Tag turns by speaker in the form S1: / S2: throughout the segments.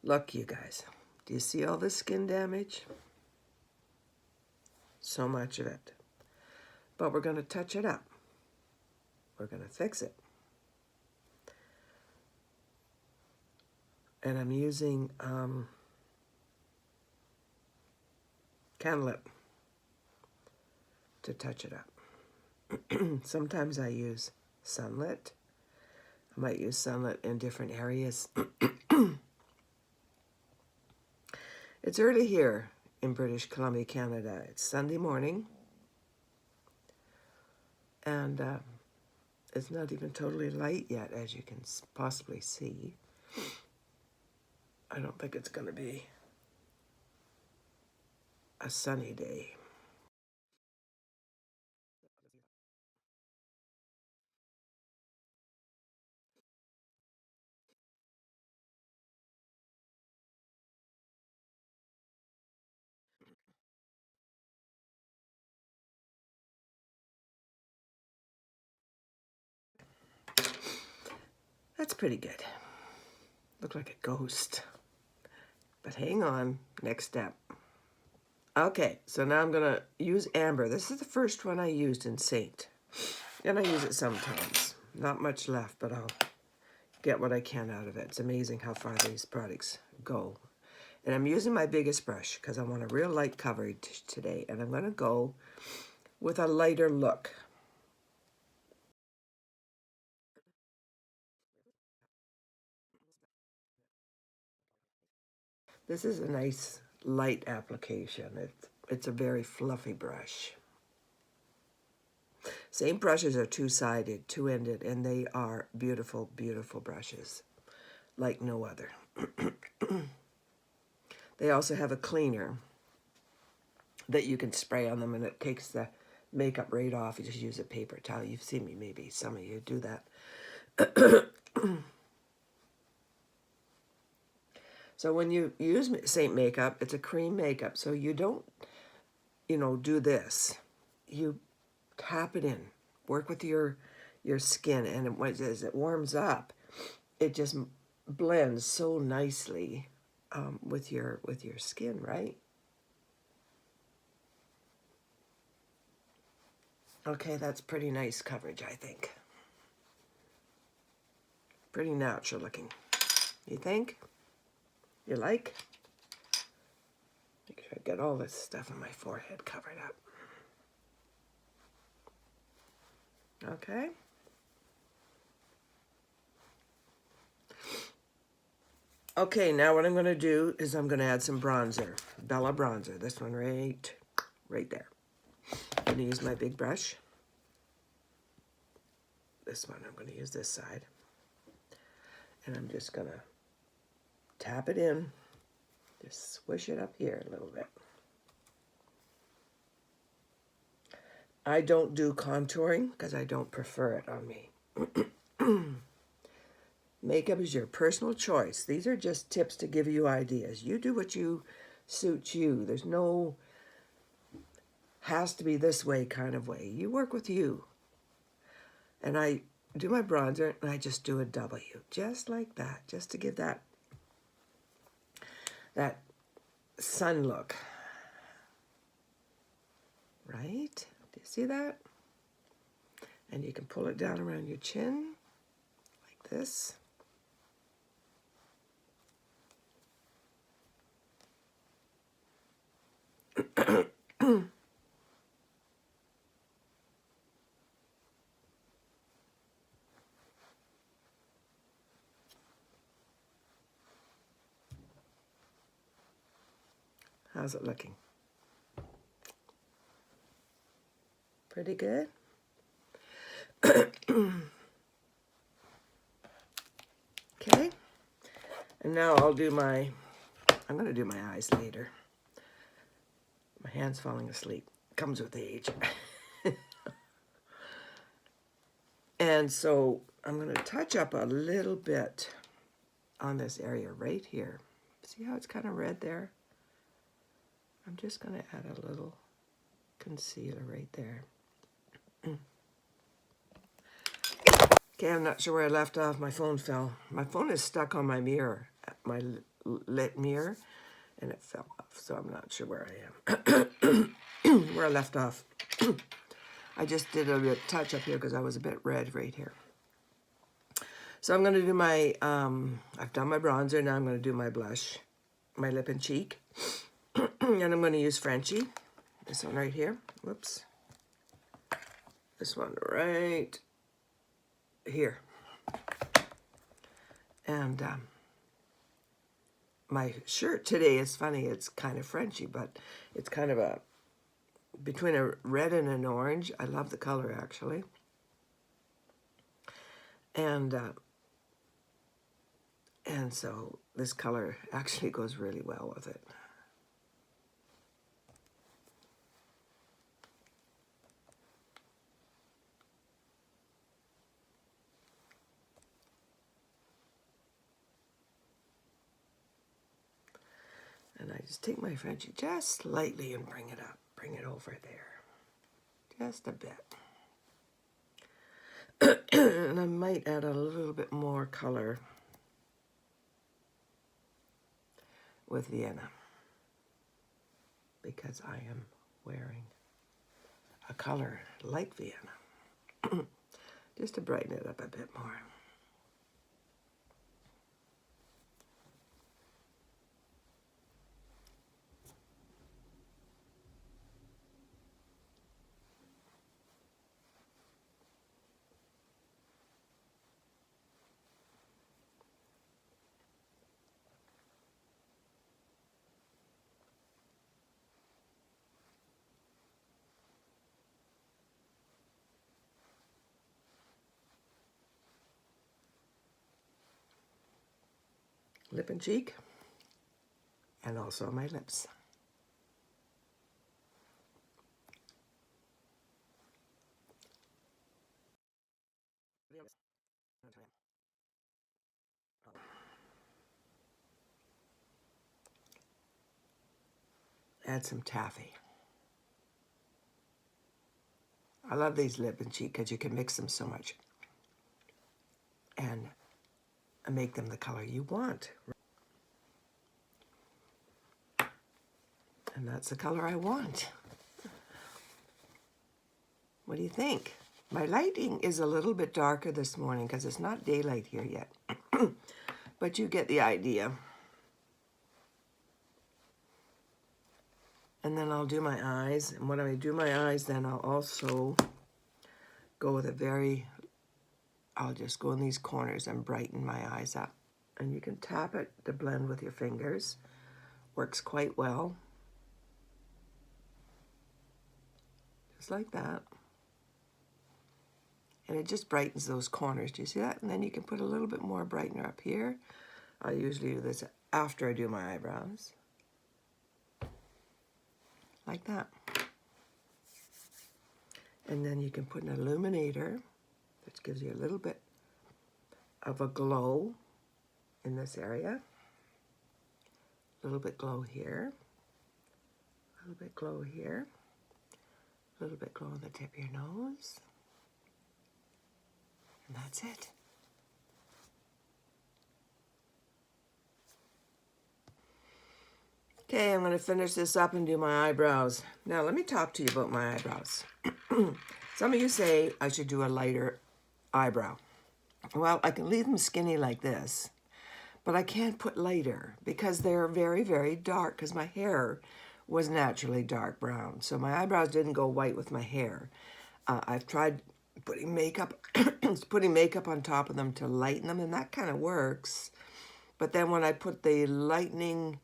S1: Look, you guys, do you see all this skin damage? So much of it. But we're going to touch it up. We're going to fix it. And I'm using Candlelip to touch it up. Sometimes I use Sunlit. I might use Sunlit in different areas. It's early here in British Columbia, Canada. It's Sunday morning. And it's not even totally light yet, as you can possibly see. I don't think it's going to be a sunny day. That's pretty good. Look like a ghost. But hang on, next step. Okay, so now I'm gonna use amber. This is the first one I used in Saint. And I use it sometimes. Not much left, but I'll get what I can out of it. It's amazing how far these products go. And I'm using my biggest brush because I want a real light coverage today. And I'm gonna go with a lighter look. This is a nice light application. It's a very fluffy brush. Same brushes are two-sided, two-ended, and they are beautiful, beautiful brushes, like no other. They also have a cleaner that you can spray on them, and it takes the makeup right off. You just use a paper towel. You've seen me, maybe some of you do that. So when you use Saint makeup, it's a cream makeup, so you don't, do this. You tap it in, work with your skin, and as it warms up, it just blends so nicely with your skin, right? Okay, that's pretty nice coverage, I think. Pretty natural looking. You think? You like? Make sure I get all this stuff on my forehead covered up. Okay. Okay, now what I'm going to do is I'm going to add some bronzer. Bella bronzer. This one right there. I'm going to use my big brush. This one, I'm going to use this side. And I'm just going to tap it in. Just swish it up here a little bit. I don't do contouring because I don't prefer it on me. Makeup is your personal choice. These are just tips to give you ideas. You do what suits you. There's no has to be this way kind of way. You work with you. And I do my bronzer and I just do a W. Just like that. Just to give that sun look. Right? Do you see that? And you can pull it down around your chin like this. How's it looking? Pretty good? Okay. And now I'm going to do my eyes later. My hand's falling asleep. Comes with age. And so I'm going to touch up a little bit on this area right here. See how it's kind of red there? I'm just going to add a little concealer right there. Okay, I'm not sure where I left off. My phone fell. My phone is stuck on my mirror, my lit mirror, and it fell off, so I'm not sure where I am. Where I left off. I just did a touch up here because I was a bit red right here. So I'm going to do my, I've done my bronzer, now I'm going to do my blush, my lip and cheek. And I'm going to use Frenchie, this one right here. Whoops. This one right here. And my shirt today is funny. It's kind of Frenchy, but it's kind of a, between a red and an orange. I love the color, actually. And so this color actually goes really well with it. And I just take my Frenchie just slightly and bring it up, bring it over there, just a bit. And I might add a little bit more color with Vienna, because I am wearing a color like Vienna, just to brighten it up a bit more. Lip and cheek, and also my lips. Add some taffy. I love these lip and cheek because you can mix them so much and make them the color you want. And that's the color I want. What do you think? My lighting is a little bit darker this morning because it's not daylight here yet. But you get the idea. And then I'll do my eyes. And when I do my eyes, then I'll also go with a very, I'll just go in these corners and brighten my eyes up. And you can tap it to blend with your fingers. Works quite well. Just like that. And it just brightens those corners. Do you see that? And then you can put a little bit more brightener up here. I usually do this after I do my eyebrows. Like that. And then you can put an illuminator, which gives you a little bit of a glow in this area. A little bit glow here. A little bit glow here. A little bit glow on the tip of your nose. And that's it. Okay, I'm going to finish this up and do my eyebrows. Now, let me talk to you about my eyebrows. Some of you say I should do a lighter eyebrow. Well, I can leave them skinny like this, but I can't put lighter because they're very, very dark because my hair was naturally dark brown. So my eyebrows didn't go white with my hair. I've tried putting makeup, on top of them to lighten them, and that kind of works. But then when I put the lightening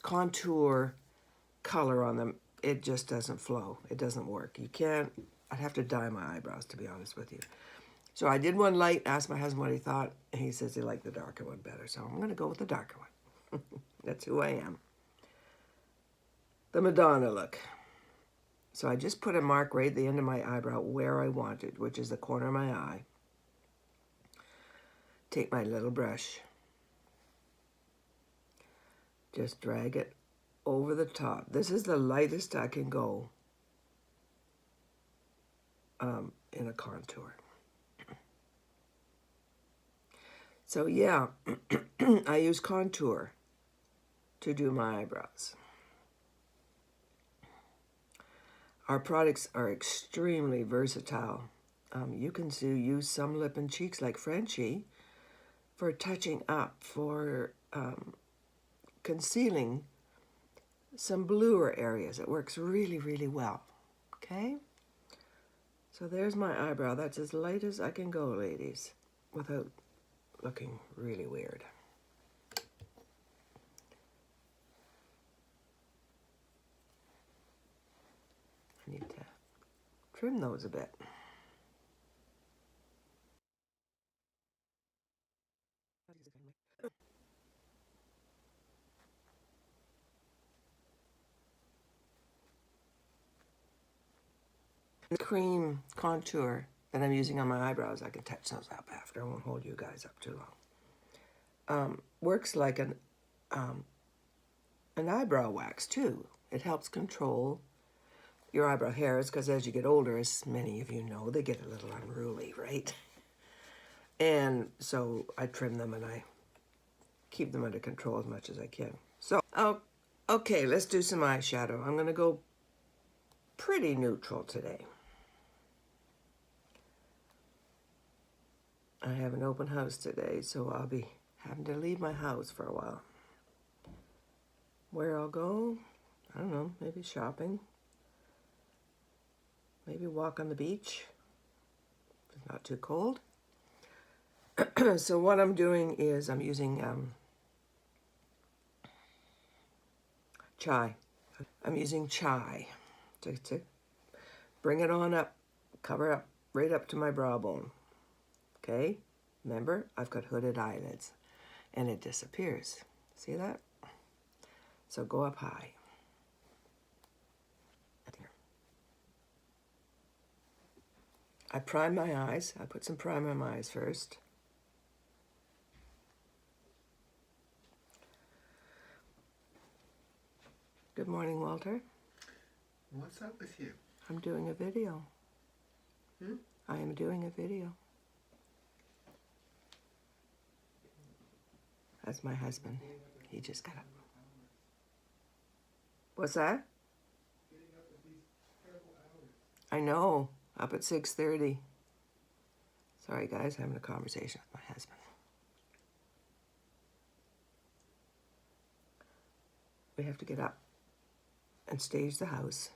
S1: contour color on them, it just doesn't flow. It doesn't work. You can't, I'd have to dye my eyebrows, to be honest with you. So I did one light, asked my husband what he thought, and he says he liked the darker one better. So I'm going to go with the darker one. That's who I am. The Madonna look. So I just put a mark right at the end of my eyebrow where I want it, which is the corner of my eye. Take my little brush. Just drag it over the top. This is the lightest I can go in a contour. So yeah, I use contour to do my eyebrows. Our products are extremely versatile. You can use some lip and cheeks like Frenchie for touching up, for concealing some bluer areas. It works really, really well. Okay? So there's my eyebrow. That's as light as I can go, ladies, without looking really weird. I need to trim those a bit. The cream contour that I'm using on my eyebrows, I can touch those up after. I won't hold you guys up too long. Works like an eyebrow wax too. It helps control your eyebrow hairs because as you get older, as many of you know, they get a little unruly, right? And so I trim them and I keep them under control as much as I can. So, okay, let's do some eyeshadow. I'm going to go pretty neutral today. I have an open house today, so I'll be having to leave my house for a while. Where I'll go, I don't know, maybe shopping. Maybe walk on the beach. It's not too cold. So what I'm doing is I'm using chai. I'm using chai to bring it on up, cover up, right up to my brow bone. Okay? Remember, I've got hooded eyelids and it disappears. See that? So go up high. I prime my eyes. I put some primer on my eyes first. Good morning, Walter.
S2: What's up with you?
S1: I'm doing a video. I am doing a video. That's my husband. He just got up. What's that? I know. Up at 6:30. Sorry, guys. Having a conversation with my husband. We have to get up and stage the house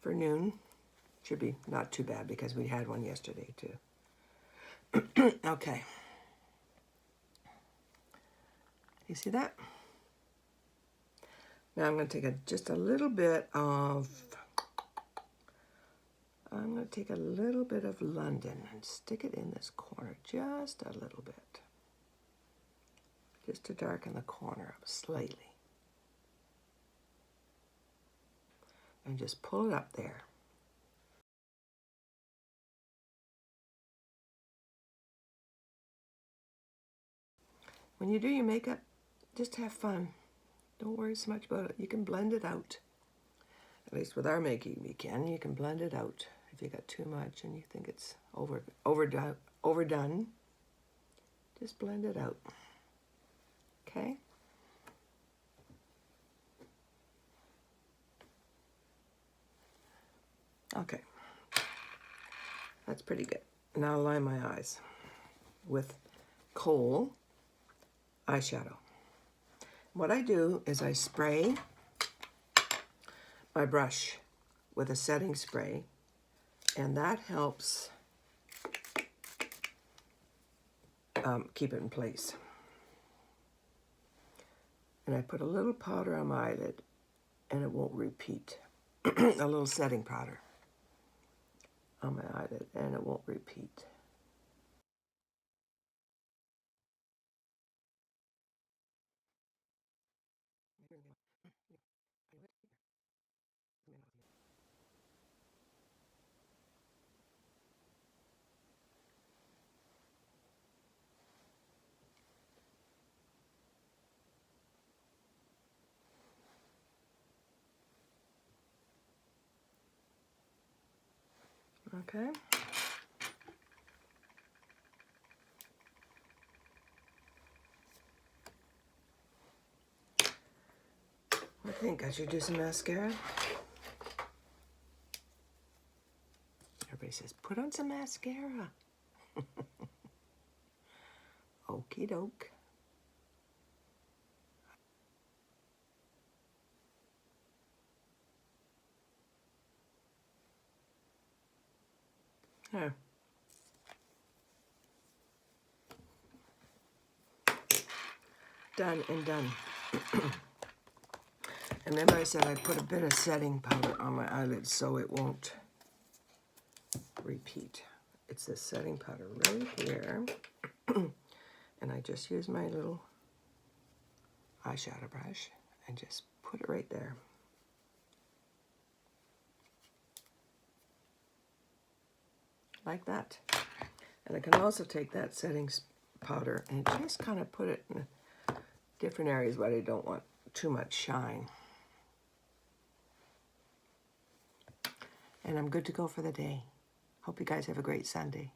S1: for noon. Should be not too bad because we had one yesterday too. Okay. You see that? Now I'm going to take just a little bit of, I'm going to take a little bit of London and stick it in this corner, just a little bit. Just to darken the corner up slightly. And just pull it up there. When you do your makeup, just have fun. Don't worry so much about it. You can blend it out. At least with our making, you can blend it out. If you got too much and you think it's overdone, just blend it out. Okay? Okay. That's pretty good. Now I'll line my eyes with Kohl eyeshadow. What I do is I spray my brush with a setting spray, and that helps keep it in place. And I put a little powder on my eyelid, and it won't repeat. A little setting powder on my eyelid, and it won't repeat. Okay. think I should do some mascara. Everybody says, put on some mascara. Okie doke. There. Done and done. And remember I said I put a bit of setting powder on my eyelids so it won't repeat. It's this setting powder right here. And I just use my little eyeshadow brush and just put it right there. Like that. And I can also take that setting powder and just kind of put it in different areas where I don't want too much shine. And I'm good to go for the day. Hope you guys have a great Sunday.